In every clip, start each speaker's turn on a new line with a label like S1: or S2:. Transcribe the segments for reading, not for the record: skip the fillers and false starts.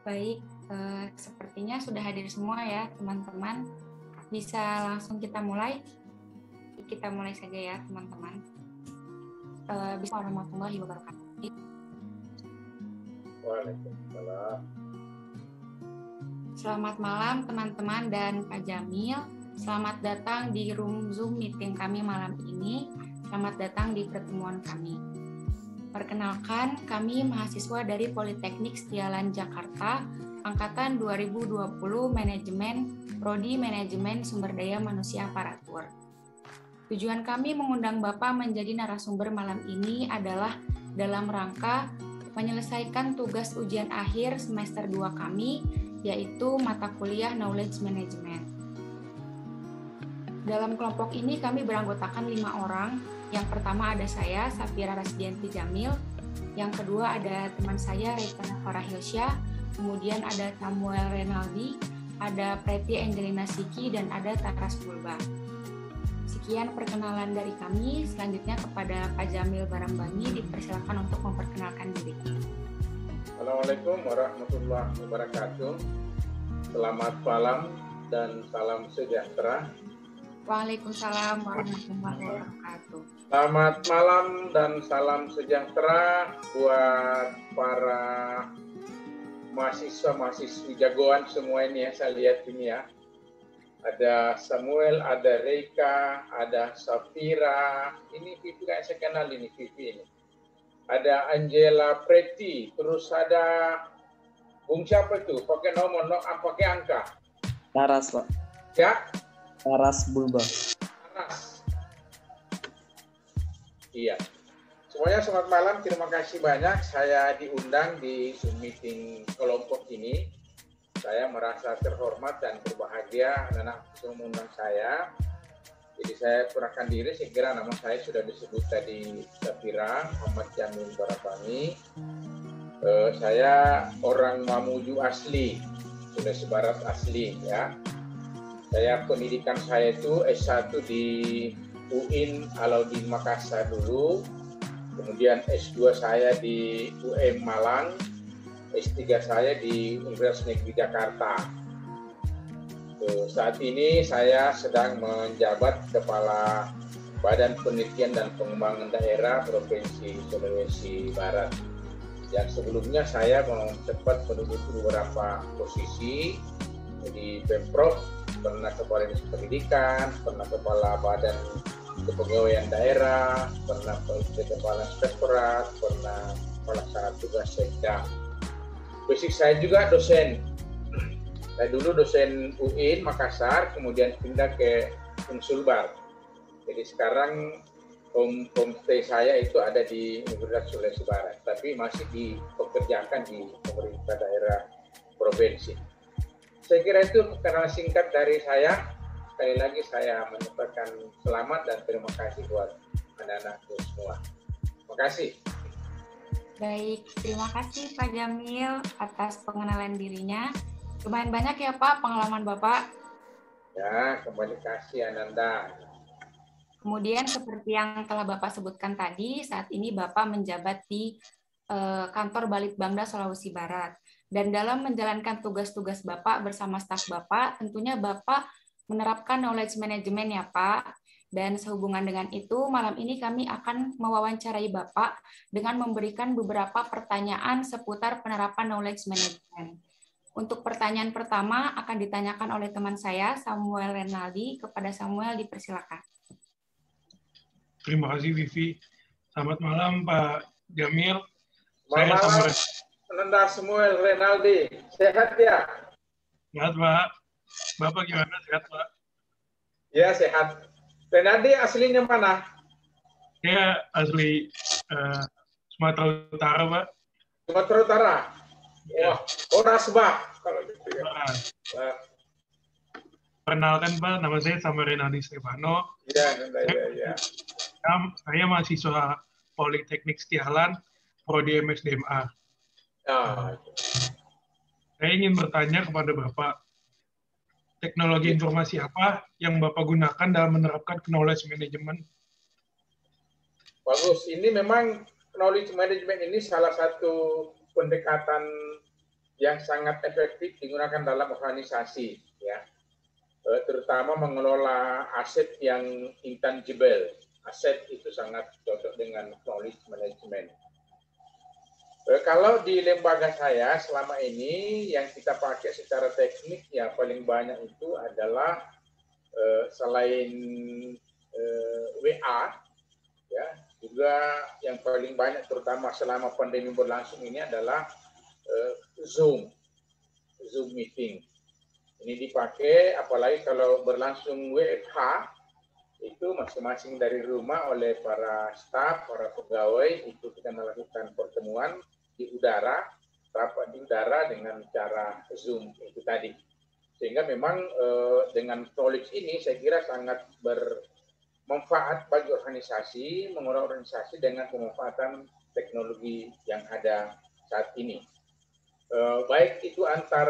S1: Baik, sepertinya sudah hadir semua ya teman-teman. Bisa langsung kita mulai? Kita mulai saja ya teman-teman. Bismillahirrahmanirrahim. Warahmatullahi wabarakatuh.
S2: Waalaikumsalam.
S1: Selamat malam teman-teman dan Pak Jamil. Selamat datang di room Zoom meeting kami malam ini. Selamat datang di pertemuan kami. Perkenalkan, kami mahasiswa dari Politeknik Setialan Jakarta, Angkatan 2020 Manajemen, Prodi Manajemen Sumber Daya Manusia Aparatur. Tujuan kami mengundang Bapak menjadi narasumber malam ini adalah dalam rangka menyelesaikan tugas ujian akhir semester 2 kami, yaitu mata kuliah Knowledge Management. Dalam kelompok ini kami beranggotakan 5 orang. Yang pertama ada saya, Safira Rasdianti Jamil. Yang kedua ada teman saya, Reitana Farahilsyah. Kemudian ada Samuel Renaldi, ada Preti Angelina Siki, dan ada Taras Bulba. Sekian perkenalan dari kami. Selanjutnya kepada Pak Jamil Barambani, dipersilakan untuk memperkenalkan diri.
S2: Assalamualaikum warahmatullahi wabarakatuh. Selamat malam dan salam sejahtera.
S1: Waalaikumsalam warahmatullahi wabarakatuh.
S2: Selamat malam dan salam sejahtera buat para mahasiswa-mahasiswi jagoan semua ini ya, saya lihat ini ya. Ada Samuel, ada Reika, ada Safira, ini Vivi kayak saya kenal ini Vivi ini. Ada Angela Preti, terus ada Bung siapa itu? Pakai nomor, pakai angka.
S3: Taras, Pak.
S2: Ya?
S3: Taras Bulba.
S2: Taras. Iya. Semuanya selamat malam, terima kasih banyak. Saya diundang di Zoom meeting kelompok ini. Saya merasa terhormat dan berbahagia anak-anak mengundang saya. Jadi saya kurangkan diri, saya kira nama saya sudah disebut tadi Safira, Muhammad Jamil Barambani. Saya orang Mamuju asli, Sulawesi Barat asli ya. Saya pendidikan saya itu S1 di UIN Alauddin Makassar dulu, kemudian S2 saya di UM Malang, S3 saya di Universitas Negeri Jakarta. Saat ini saya sedang menjabat Kepala Badan Penelitian dan Pengembangan Daerah Provinsi Sulawesi Barat. Yang sebelumnya saya sempat menduduki beberapa posisi di Pemprov, pernah Kepala Dinas Pendidikan, pernah Kepala Badan Kepegawaian Daerah, pernah Kepala Inspektorat, pernah Pelaksana Tugas Sekda. Basic saya juga dosen. Saya dulu dosen UIN Makassar, kemudian pindah ke Unsulbar. Jadi sekarang homestay saya itu ada di Universitas Sulawesi Barat, tapi masih dipekerjakan di pemerintah daerah provinsi. Saya kira itu perkenalan singkat dari saya. Sekali lagi saya menyampaikan selamat dan terima kasih buat anak-anakku semua. Terima kasih.
S1: Baik, terima kasih Pak Jamil atas pengenalan dirinya. Lumayan banyak ya Pak pengalaman Bapak.
S2: Ya, kembali kasih Ananda.
S1: Kemudian seperti yang telah Bapak sebutkan tadi, saat ini Bapak menjabat di kantor Balitbangda Sulawesi Barat. Dan dalam menjalankan tugas-tugas Bapak bersama staf Bapak, tentunya Bapak menerapkan knowledge management ya Pak. Dan sehubungan dengan itu, malam ini kami akan mewawancarai Bapak dengan memberikan beberapa pertanyaan seputar penerapan knowledge management. Untuk pertanyaan pertama akan ditanyakan oleh teman saya, Samuel Renaldi. Kepada Samuel, dipersilakan.
S4: Terima kasih, Vivi. Selamat malam, Pak Jamil.
S2: Selamat malam, Ananda Samuel Renaldi. Sehat ya?
S4: Sehat, Pak. Bapak gimana? Sehat, Pak?
S2: Ya, sehat. Renaldi aslinya mana?
S4: Saya asli Sumatera Utara, Pak.
S2: Sumatera Utara?
S4: Ya.
S2: Oh, Rasbah kalau gitu ya.
S4: Perkenalkan Pak, nama saya Samuel Renaldi Stefano.
S2: Iya.
S4: Saya mahasiswa Politeknik Setialan, Prodi MSDMA. Saya ingin bertanya kepada Bapak, teknologi informasi apa yang Bapak gunakan dalam menerapkan knowledge management?
S2: Bagus, ini memang knowledge management ini salah satu pendekatan yang sangat efektif digunakan dalam organisasi, ya, terutama mengelola aset yang intangible. Aset itu sangat cocok dengan knowledge management. Kalau di lembaga saya selama ini yang kita pakai secara teknik ya paling banyak itu adalah selain WA, ya, juga yang paling banyak terutama selama pandemi berlangsung ini adalah Zoom meeting. Ini dipakai apalagi kalau berlangsung WFH, itu masing-masing dari rumah oleh para staf, para pegawai, itu kita melakukan pertemuan di udara, rapat di udara dengan cara Zoom itu tadi. Sehingga memang dengan knowledge ini saya kira sangat bermanfaat bagi organisasi, mengelola organisasi dengan pemanfaatan teknologi yang ada saat ini. Baik itu antar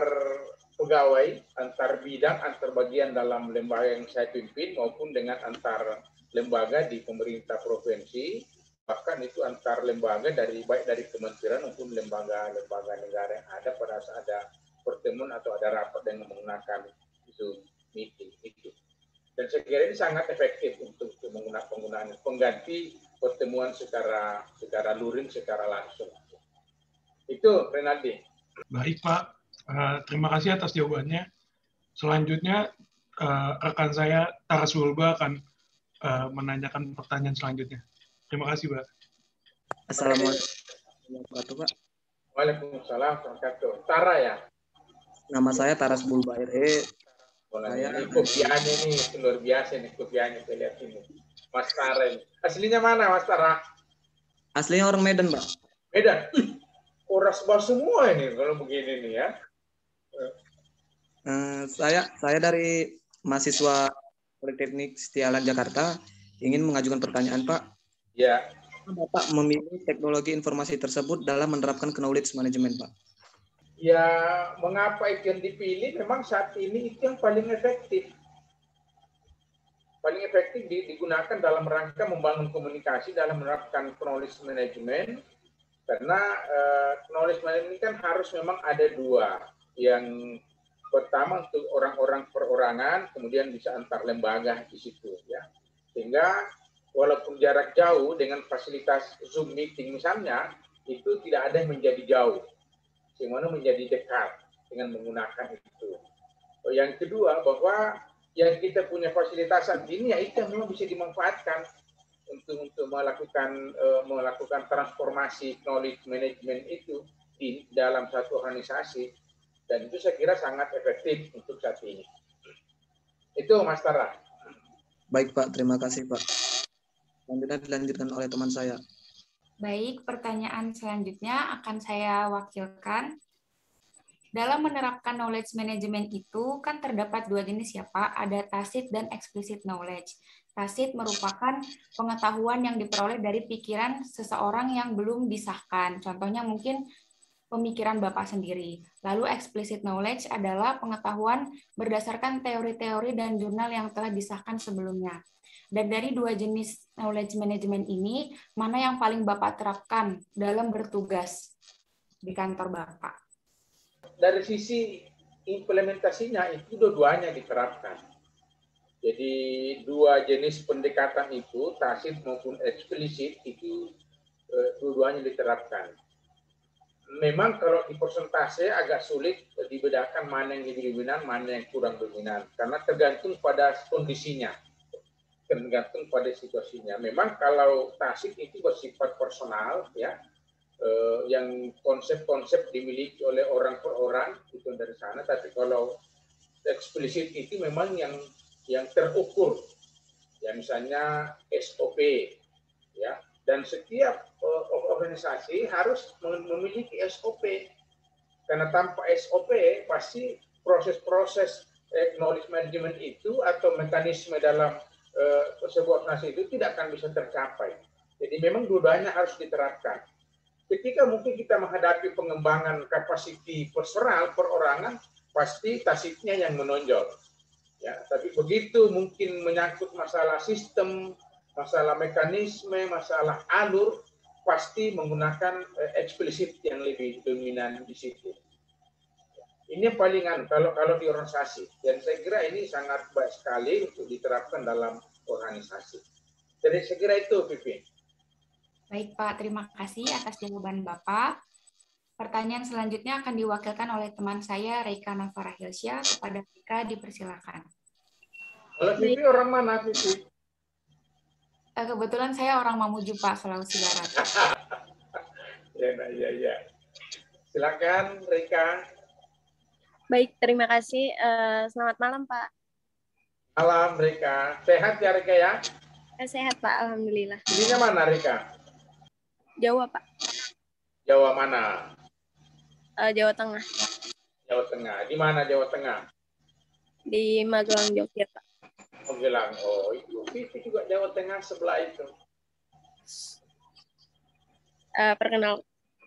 S2: pegawai, antar bidang, antar bagian dalam lembaga yang saya pimpin maupun dengan antar lembaga di pemerintah provinsi, bahkan itu antar lembaga baik dari kementerian maupun lembaga negara yang ada pada saat ada pertemuan atau ada rapat dengan menggunakan Zoom meeting itu. Dan saya kira ini sangat efektif untuk penggunaan pengganti pertemuan secara luring, secara langsung. Itu Renaldi.
S4: Baik Pak, terima kasih atas jawabannya. Selanjutnya rekan saya Taras Bulba akan menanyakan pertanyaan selanjutnya. Terima kasih, Pak.
S3: Assalamualaikum warahmatullahi Pak.
S2: Waalaikumsalam warahmatullahi. Tara ya?
S3: Nama saya Taras Bulba RE.
S2: Ini kopiannya nih luar biasa nih kopiannya, saya lihat ini. Mas Tara ini. Aslinya mana Mas Tara?
S3: Aslinya orang Medan, Pak.
S2: Medan? Koras bawah semua ini kalau begini nih ya.
S3: Saya dari mahasiswa Politeknik Setialan Jakarta ingin mengajukan pertanyaan, Pak.
S2: Ya.
S3: Bapak memilih teknologi informasi tersebut dalam menerapkan knowledge management, Pak?
S2: Ya, mengapa itu yang dipilih? Memang saat ini itu yang paling efektif. Paling efektif digunakan dalam rangka membangun komunikasi dalam menerapkan knowledge management. Karena knowledge management ini kan harus memang ada dua. Yang pertama untuk orang-orang perorangan, kemudian bisa antar lembaga di situ, ya. Sehingga walaupun jarak jauh dengan fasilitas Zoom meeting misalnya, itu tidak ada yang menjadi jauh, sehingga menjadi dekat dengan menggunakan itu. Yang kedua, bahwa yang kita punya fasilitas saat ini, ya itu yang memang bisa dimanfaatkan untuk melakukan transformasi knowledge management itu di dalam satu organisasi, dan itu saya kira sangat efektif untuk saat ini. Itu Mas Tara.
S3: Baik Pak, terima kasih Pak. Selanjutnya dilanjutkan oleh teman saya.
S1: Baik, pertanyaan selanjutnya akan saya wakilkan. Dalam menerapkan knowledge management itu kan terdapat dua jenis ya Pak, ada tacit dan explicit knowledge. Tacit merupakan pengetahuan yang diperoleh dari pikiran seseorang yang belum disahkan. Contohnya mungkin pemikiran Bapak sendiri. Lalu explicit knowledge adalah pengetahuan berdasarkan teori-teori dan jurnal yang telah disahkan sebelumnya. Dan dari dua jenis knowledge management ini, mana yang paling Bapak terapkan dalam bertugas di kantor Bapak?
S2: Dari sisi implementasinya itu dua-duanya diterapkan. Jadi dua jenis pendekatan itu, tacit maupun eksplisit, itu dua-duanya diterapkan. Memang kalau di persentase agak sulit dibedakan mana yang lebih dominan, mana yang kurang dominan, karena tergantung pada kondisinya, tergantung pada situasinya. Memang kalau tacit itu bersifat personal, ya, yang konsep-konsep dimiliki oleh orang per orang itu dari sana. Tapi kalau eksplisit itu memang yang terukur, ya, misalnya SOP, ya, dan setiap organisasi harus memiliki SOP, karena tanpa SOP pasti proses-proses knowledge management itu atau mekanisme dalam sebuah organisasi itu tidak akan bisa tercapai. Jadi memang dua-duanya harus diterapkan. Ketika mungkin kita menghadapi pengembangan kapasiti personal perorangan, pasti tacitnya yang menonjol. Ya, tapi begitu mungkin menyangkut masalah sistem, masalah mekanisme, masalah alur, pasti menggunakan eksplisit yang lebih dominan di situ. Ini palingan kalau di organisasi, dan saya kira ini sangat baik sekali untuk diterapkan dalam organisasi. Jadi saya kira itu, Pipi.
S1: Baik Pak, terima kasih atas jawaban Bapak. Pertanyaan selanjutnya akan diwakilkan oleh teman saya, Reika Navara Hilsya. Kepada Reika, dipersilakan.
S2: Kalau Pipi orang mana, Pipi?
S1: Kebetulan saya orang Mamuju, Pak, Sulawesi Barat.
S2: Ya. Silakan, Reika.
S5: Baik, terima kasih. Selamat malam, Pak.
S2: Malam, Reika. Sehat ya, Reika ya?
S5: Sehat, Pak. Alhamdulillah.
S2: Ininya mana, Reika?
S5: Jawa, Pak.
S2: Jawa mana?
S5: Jawa Tengah.
S2: Jawa Tengah. Di mana Jawa Tengah?
S5: Di Magelang, Jogja, Pak.
S2: Magelang. Oh, itu juga Jawa Tengah sebelah itu.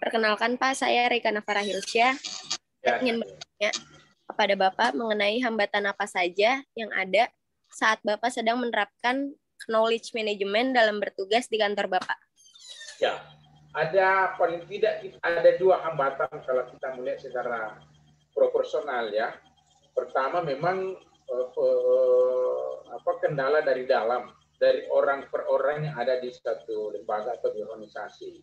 S5: Perkenalkan, Pak. Saya Reika Navara Hilsya. Saya ingin bertanya kepada Bapak mengenai hambatan apa saja yang ada saat Bapak sedang menerapkan knowledge management dalam bertugas di kantor Bapak.
S2: Ya, ada paling tidak ada dua hambatan kalau kita melihat secara proporsional ya. Pertama memang kendala dari dalam, dari orang per orang yang ada di satu lembaga atau di organisasi.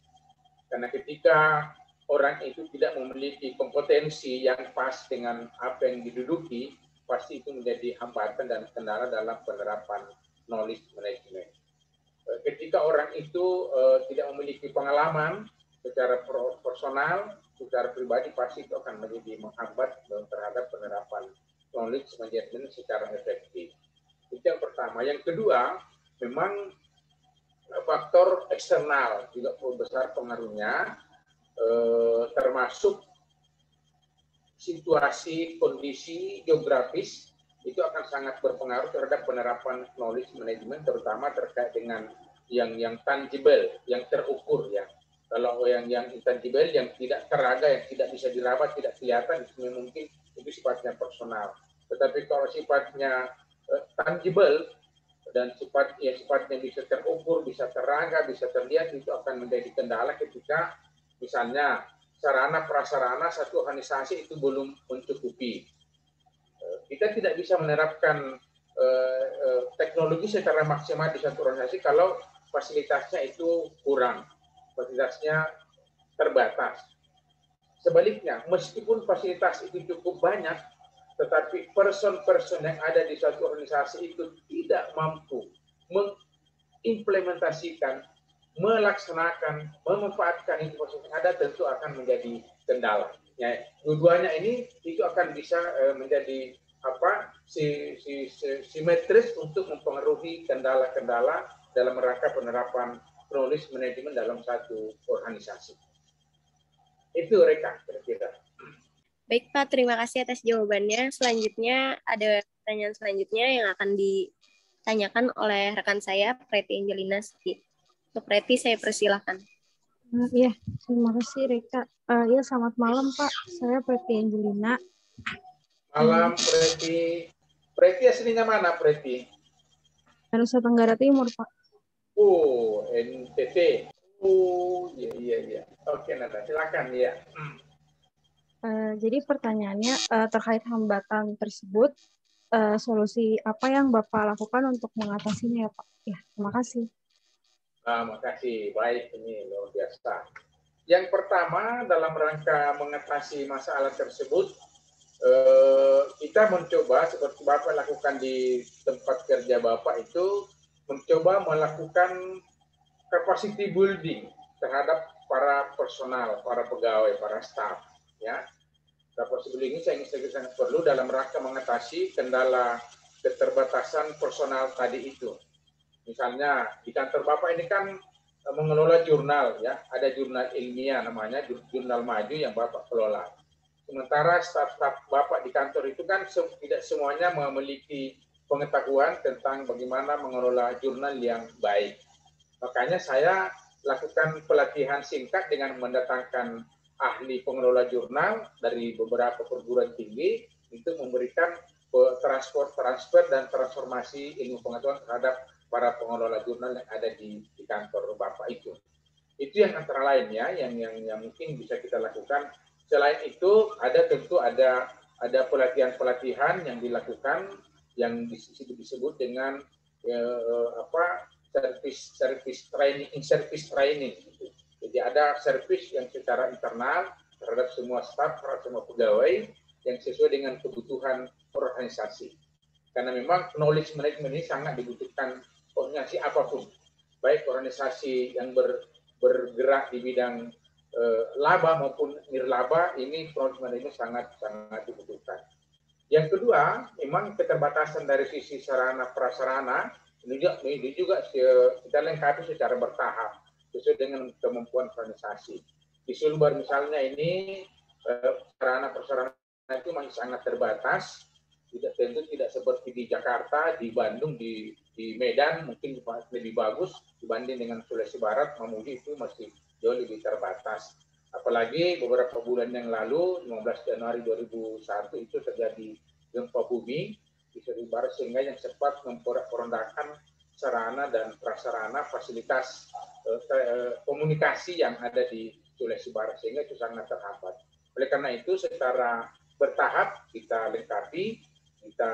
S2: Karena ketika orang itu tidak memiliki kompetensi yang pas dengan apa yang diduduki, pasti itu menjadi hambatan dan kendala dalam penerapan knowledge management. Ketika orang itu tidak memiliki pengalaman secara personal, secara pribadi, pasti itu akan menjadi menghambat terhadap penerapan knowledge management secara efektif. Itu yang pertama. Yang kedua, memang faktor eksternal juga besar pengaruhnya, termasuk situasi, kondisi geografis, itu akan sangat berpengaruh terhadap penerapan knowledge management, terutama terkait dengan yang tangible, yang terukur ya. Kalau yang intangible, yang tidak teraga, yang tidak bisa diraba, tidak kelihatan, itu mungkin itu sifatnya personal. Tetapi kalau sifatnya tangible dan sifatnya bisa terukur, bisa teraga, bisa terlihat, itu akan menjadi kendala ketika misalnya sarana prasarana satu organisasi itu belum mencukupi. Kita tidak bisa menerapkan teknologi secara maksimal di satu organisasi kalau fasilitasnya itu kurang, fasilitasnya terbatas. Sebaliknya, meskipun fasilitas itu cukup banyak, tetapi person-person yang ada di suatu organisasi itu tidak mampu mengimplementasikan, melaksanakan, memanfaatkan informasi yang ada, tentu akan menjadi kendala. Ya, dua-duanya ini itu akan bisa menjadi simetris untuk mempengaruhi kendala-kendala dalam rangka penerapan knowledge management dalam satu organisasi. Itu Reka kira-kira.
S5: Baik Pak, terima kasih atas jawabannya. Selanjutnya ada pertanyaan selanjutnya yang akan ditanyakan oleh rekan saya, Preti Angelina Siti. Untuk Preti, saya persilahkan.
S6: Iya, terima kasih Reka. Ya, selamat malam Pak. Saya Preti Angelina.
S2: Malam Preti. Preti aslinya mana Preti?
S6: Nusa Tenggara Timur Pak.
S2: Oh, NTT. Oh, iya. Oke, Nada, silakan ya.
S6: Jadi pertanyaannya terkait hambatan tersebut, solusi apa yang Bapak lakukan untuk mengatasinya ya Pak? Ya, terima kasih.
S2: Terima kasih, baik, ini luar biasa. Yang pertama dalam rangka mengatasi masalah tersebut, kita mencoba seperti Bapak lakukan di tempat kerja Bapak itu, mencoba melakukan capacity building terhadap para personal, para pegawai, para staff. Ya, capacity building ini saya ingin sangat perlu dalam rangka mengatasi kendala keterbatasan personal tadi itu. Misalnya di kantor Bapak ini kan mengelola jurnal ya, ada jurnal ilmiah namanya jurnal maju yang Bapak kelola. Sementara staf-staf Bapak di kantor itu kan tidak semuanya memiliki pengetahuan tentang bagaimana mengelola jurnal yang baik. Makanya saya lakukan pelatihan singkat dengan mendatangkan ahli pengelola jurnal dari beberapa perguruan tinggi untuk memberikan transfer dan transformasi ilmu pengetahuan terhadap para pengelola jurnal yang ada di kantor Bapak itu. Itu yang antara lain ya, yang mungkin bisa kita lakukan. Selain itu, tentu ada ada pelatihan-pelatihan yang dilakukan yang disebut dengan service training gitu. Jadi ada service yang secara internal terhadap semua staf, terhadap semua pegawai yang sesuai dengan kebutuhan organisasi. Karena memang knowledge management ini sangat dibutuhkan organisasi apapun, baik organisasi yang bergerak di bidang laba maupun nirlaba, ini knowledge management sangat dibutuhkan. Yang kedua, memang keterbatasan dari sisi sarana prasarana ini juga kita lengkapi secara bertahap sesuai dengan kemampuan organisasi. Di Sulbar misalnya ini sarana prasarana itu masih sangat terbatas, tidak seperti di Jakarta, di Bandung, di Medan mungkin lebih bagus dibanding dengan Sulawesi Barat, Mamuju itu masih jauh lebih terbatas. Apalagi beberapa bulan yang lalu, 15 Januari 2001 itu terjadi gempa bumi di Sulawesi Barat sehingga yang sempat memporak-porandakan sarana dan prasarana fasilitas komunikasi yang ada di Sulawesi Barat sehingga itu sangat terhambat. Oleh karena itu secara bertahap kita lengkapi, kita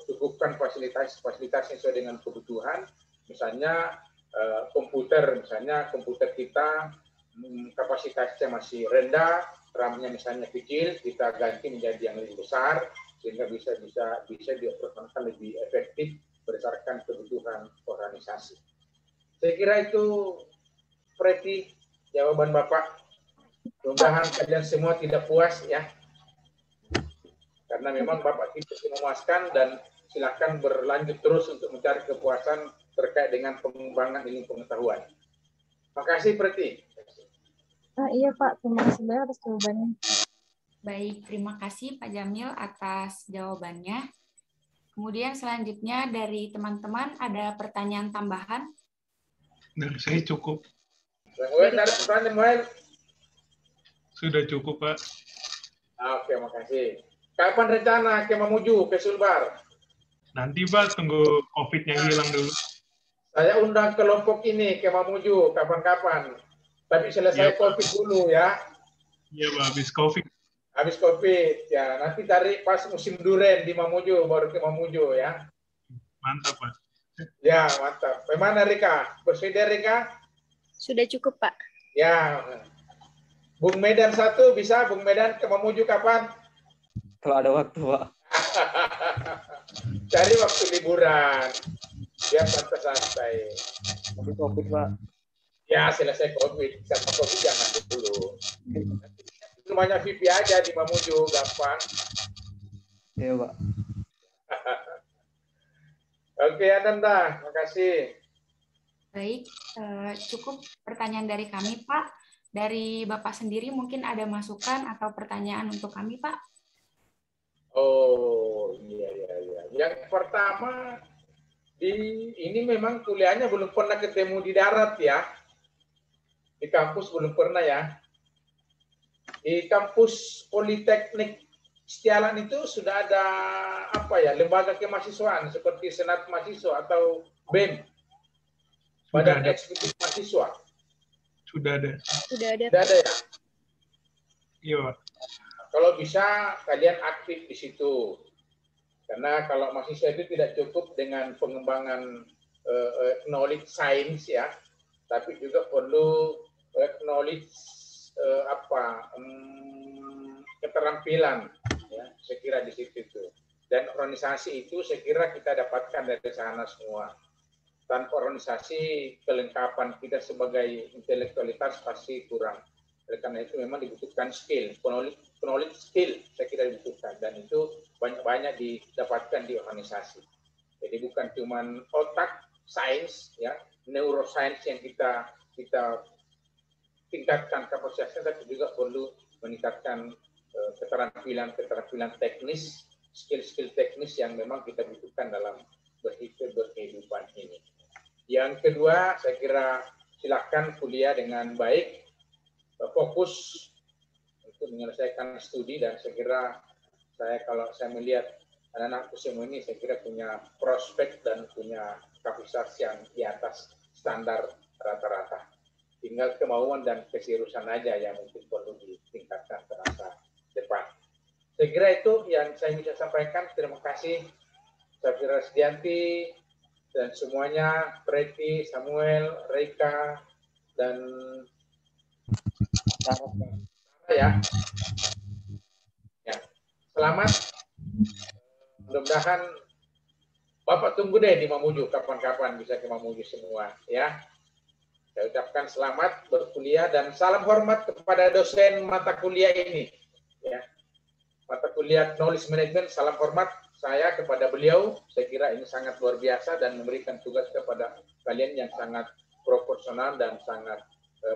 S2: cukupkan fasilitas sesuai dengan kebutuhan, misalnya komputer kita kapasitasnya masih rendah, RAM-nya misalnya kecil, kita ganti menjadi yang lebih besar sehingga bisa dioperasikan lebih efektif berdasarkan kebutuhan organisasi. Saya kira itu Preti jawaban Bapak. Mudah-mudahan kalian semua tidak puas ya. Karena memang Bapak tidak memuaskan dan silakan berlanjut terus untuk mencari kepuasan terkait dengan pengembangan ilmu pengetahuan. Makasih Preti.
S6: Iya Pak, terima kasih banyak atas jawabannya.
S1: Baik, terima kasih Pak Jamil atas jawabannya. Kemudian selanjutnya dari teman-teman ada pertanyaan tambahan?
S4: Dari saya cukup.
S2: Ada pertanyaan?
S4: Sudah cukup Pak.
S2: Oke, makasih. Kapan rencana ke Mamuju, ke Sulbar?
S4: Nanti Pak, tunggu COVID-nya hilang dulu.
S2: Saya undang kelompok ini ke Mamuju kapan-kapan. Tapi selesai COVID dulu ya.
S4: Iya Pak, habis COVID.
S2: Habis COVID, ya. Nanti cari pas musim durian di Mamuju, baru ke Mamuju ya.
S4: Mantap Pak.
S2: Ya, mantap. Bagaimana Rika? Bersedia Rika?
S5: Sudah cukup Pak.
S2: Ya. Bung Medan satu bisa, Bung Medan ke Mamuju kapan?
S3: Kalau ada waktu, Pak.
S2: Cari waktu liburan. Biar santai-santai.
S3: Tapi COVID, Pak.
S2: Ya, selesai COVID. Karena COVID jangan dulu. Rumahnya Vivi aja di Mamuju, gampang.
S3: Iya, Pak.
S2: Oke, Ananda. Makasih.
S1: Baik, cukup pertanyaan dari kami, Pak. Dari Bapak sendiri mungkin ada masukan atau pertanyaan untuk kami, Pak?
S2: Oh, iya. Yang pertama, ini memang kuliahnya belum pernah ketemu di darat ya. Di kampus belum pernah ya. Di kampus Politeknik Setialan itu sudah ada lembaga kemahasiswaan seperti Senat Mahasiswa atau BEM. Badan Eksekutif Mahasiswa.
S5: Sudah ada.
S2: Sudah ada ya?
S4: Iya, Pak.
S2: Kalau bisa kalian aktif di situ. Karena kalau mahasiswa itu tidak cukup dengan pengembangan knowledge science ya, tapi juga perlu knowledge keterampilan ya, saya kira di situ itu. Dan organisasi itu saya kira kita dapatkan dari sana semua. Tanpa organisasi kelengkapan kita sebagai intelektualitas pasti kurang. Oleh karena itu memang dibutuhkan skill, knowledge skill saya kira dibutuhkan dan itu banyak-banyak didapatkan di organisasi. Jadi bukan cuma otak, sains, ya, neuroscience yang kita tingkatkan kapasitasnya, tapi juga perlu meningkatkan keterampilan teknis, skill teknis yang memang kita butuhkan dalam berkehidupan ini. Yang kedua, saya kira silakan kuliah dengan baik, fokus untuk menyelesaikan studi dan saya kira kalau saya melihat anak-anakku semua ini saya kira punya prospek dan punya kapasitas yang di atas standar rata-rata. Tinggal kemauan dan keseriusan aja yang mungkin perlu ditingkatkan ke masa depan. Saya kira itu yang saya bisa sampaikan. Terima kasih Safira Sedianti dan semuanya, Preti, Samuel, Reika, dan ya. Ya. Selamat. Mudah-mudahan Bapak tunggu deh di Mamuju, kapan-kapan bisa ke Mamuju semua ya. Saya ucapkan selamat berkuliah dan salam hormat kepada dosen mata kuliah ini. Ya. Mata kuliah Knowledge Management, salam hormat saya kepada beliau. Saya kira ini sangat luar biasa dan memberikan tugas kepada kalian yang sangat proporsional dan sangat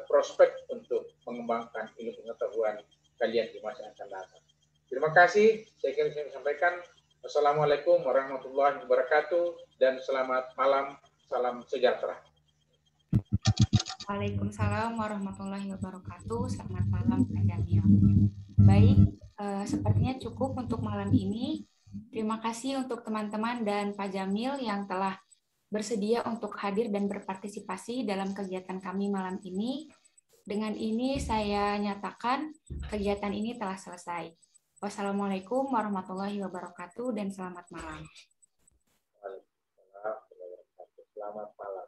S2: prospek untuk mengembangkan ilmu pengetahuan kalian di masa yang akan datang. Terima kasih. Saya kira saya sampaikan. Wassalamualaikum warahmatullahi wabarakatuh dan selamat malam. Salam sejahtera.
S1: Waalaikumsalam warahmatullahi wabarakatuh. Selamat malam Pak Jamil. Baik, sepertinya cukup untuk malam ini. Terima kasih untuk teman-teman dan Pak Jamil yang telah bersedia untuk hadir dan berpartisipasi dalam kegiatan kami malam ini. Dengan ini saya nyatakan kegiatan ini telah selesai. Wassalamualaikum warahmatullahi wabarakatuh dan selamat malam.
S2: Selamat malam.